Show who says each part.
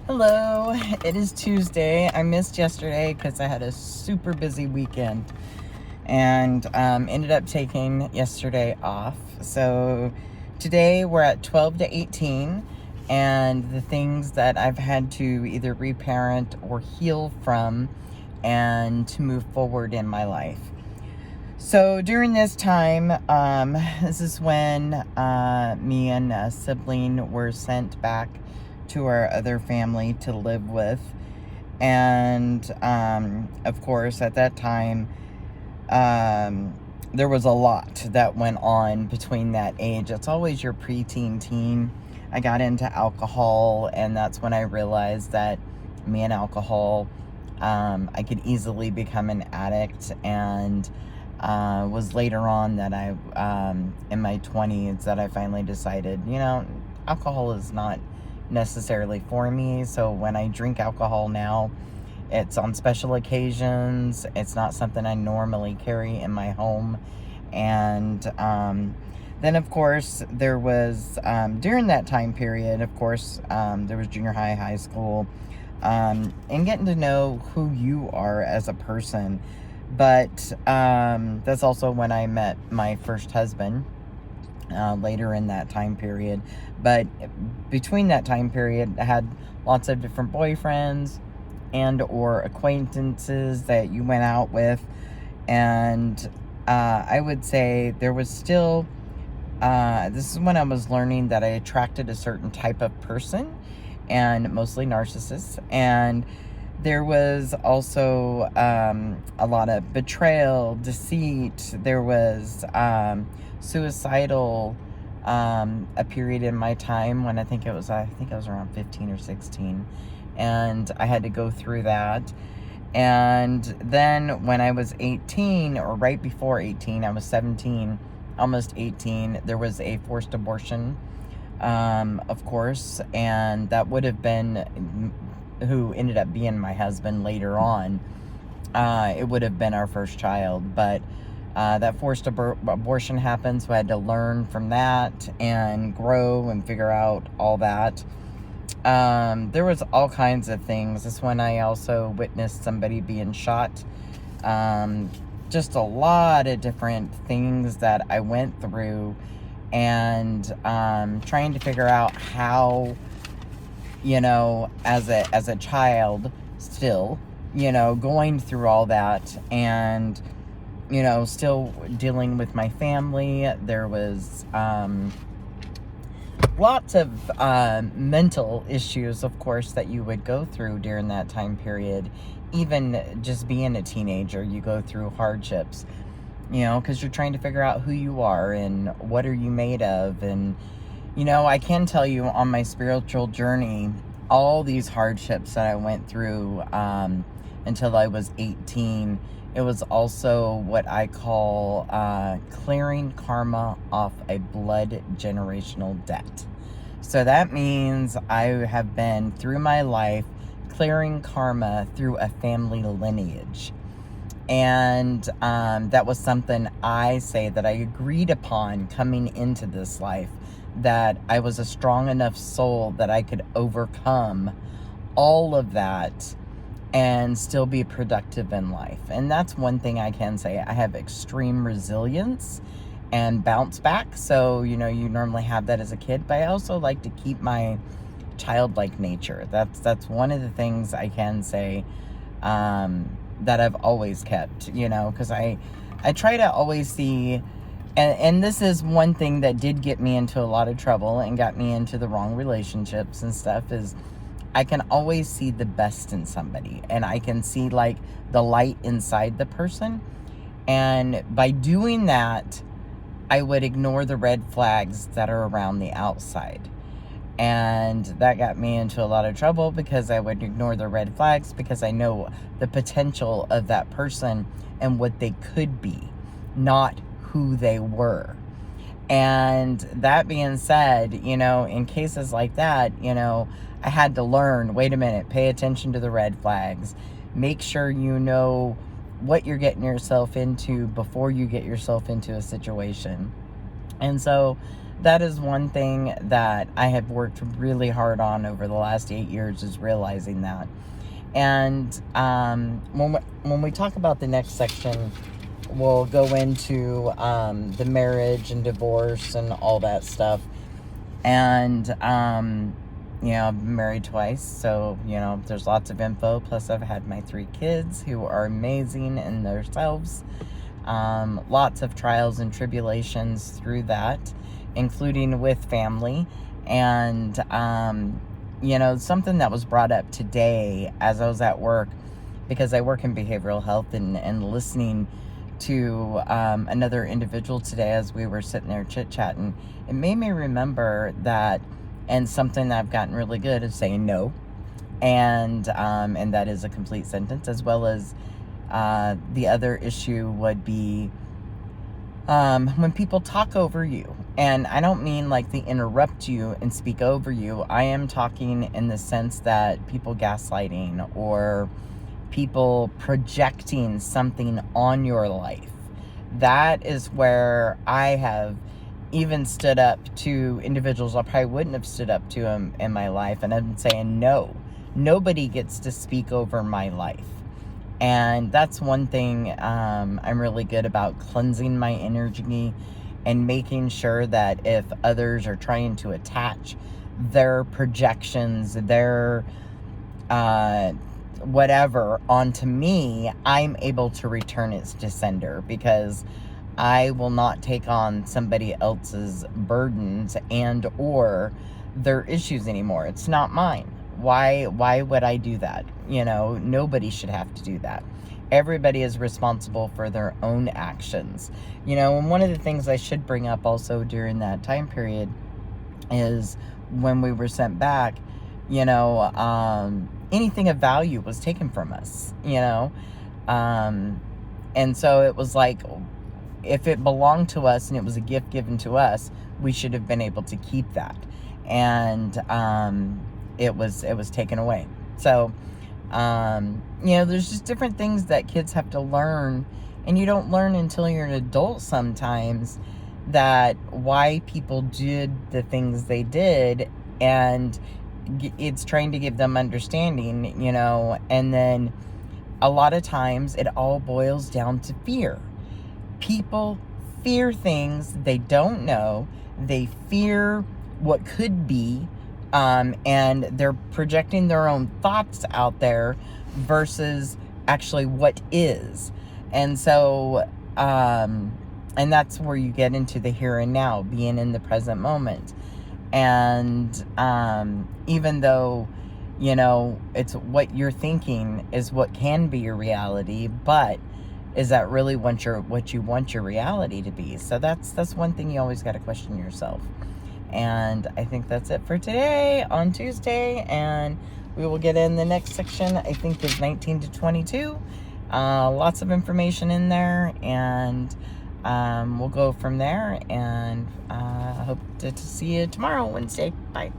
Speaker 1: Hello, it is Tuesday. I missed yesterday because I had a super busy weekend and ended up taking yesterday off. So today we're at 12 to 18, and the things that I've had to either reparent or heal from and to move forward in my life. So during this time, this is when me and a sibling were sent back to our other family to live with. And of course, at that time, there was a lot that went on between that age. It's always your preteen teen. I got into alcohol, and that's when I realized that me and alcohol, I could easily become an addict. And was later on that in my 20s, that I finally decided, alcohol is not necessarily for me. So when I drink alcohol now, it's on special occasions. It's not something I normally carry in my home. And then, of course, there was, during that time period, of course, there was junior high, high school, and getting to know who you are as a person. But that's also when I met my first husband, later in that time period. But between that time period, I had lots of different boyfriends and or acquaintances that you went out with. And I would say there was still, this is when I was learning that I attracted a certain type of person, and mostly narcissists. And there was also a lot of betrayal, deceit. There was suicidal, a period in my time when I think I was around 15 or 16, and I had to go through that. And then when I was 18, or right before 18, I was 17, almost 18, there was a forced abortion, of course, and that would have been who ended up being my husband later on. It would have been our first child, but that forced abortion happened, so I had to learn from that and grow and figure out all that. There was all kinds of things. This one, I also witnessed somebody being shot. Just a lot of different things that I went through, and trying to figure out how, as a child still, going through all that, and still dealing with my family. There was lots of mental issues, of course, that you would go through during that time period. Even just being a teenager, you go through hardships, because you're trying to figure out who you are and what are you made of. And I can tell you, on my spiritual journey, all these hardships that I went through until I was 18, it was also what I call clearing karma off a blood generational debt. So that means I have been, through my life, clearing karma through a family lineage. And that was something I say that I agreed upon coming into this life, that I was a strong enough soul that I could overcome all of that and still be productive in life. And that's one thing I can say. I have extreme resilience and bounce back. So, you normally have that as a kid, but I also like to keep my childlike nature. That's one of the things I can say, that I've always kept, because I try to always see, and this is one thing that did get me into a lot of trouble and got me into the wrong relationships and stuff, is I can always see the best in somebody, and I can see like the light inside the person. And by doing that, I would ignore the red flags that are around the outside. And that got me into a lot of trouble, because I would ignore the red flags because I know the potential of that person and what they could be, not who they were. And that being said, in cases like that, I had to learn, wait a minute, pay attention to the red flags. Make sure you know what you're getting yourself into before you get yourself into a situation. And so that is one thing that I have worked really hard on over the last 8 years, is realizing that. And when we talk about the next section, we'll go into the marriage and divorce and all that stuff. And I've been married twice, so there's lots of info. Plus, I've had my 3 kids who are amazing in themselves. Lots of trials and tribulations through that, including with family. And something that was brought up today as I was at work, because I work in behavioral health, and listening to another individual today as we were sitting there chit-chatting, it made me remember that, and something that I've gotten really good is saying no, and that is a complete sentence, as well as the other issue would be when people talk over you. And I don't mean like they interrupt you and speak over you. I am talking in the sense that people gaslighting, or people projecting something on your life. That is where I have even stood up to individuals I probably wouldn't have stood up to them in my life, and I'm saying no, nobody gets to speak over my life. And that's one thing I'm really good about, cleansing my energy and making sure that if others are trying to attach their projections, their whatever onto me, I'm able to return it to sender, because I will not take on somebody else's burdens and or their issues anymore. It's not mine. Why would I do that? Nobody should have to do that. Everybody is responsible for their own actions. And one of the things I should bring up also during that time period is when we were sent back, anything of value was taken from us, and so it was like, if it belonged to us and it was a gift given to us, we should have been able to keep that. And it was taken away. So there's just different things that kids have to learn, and you don't learn until you're an adult sometimes, that why people did the things they did, and it's trying to give them understanding, and then a lot of times it all boils down to fear. People fear things they don't know. They fear what could be, and they're projecting their own thoughts out there versus actually what is. And so, and that's where you get into the here and now, being in the present moment. And even though, it's what you're thinking is what can be your reality, but is that really what you want your reality to be? So that's one thing you always got to question yourself. And I think that's it for today on Tuesday, and we will get in the next section. I think is 19 to 22. Lots of information in there, and we'll go from there. And I hope to see you tomorrow, Wednesday. Bye.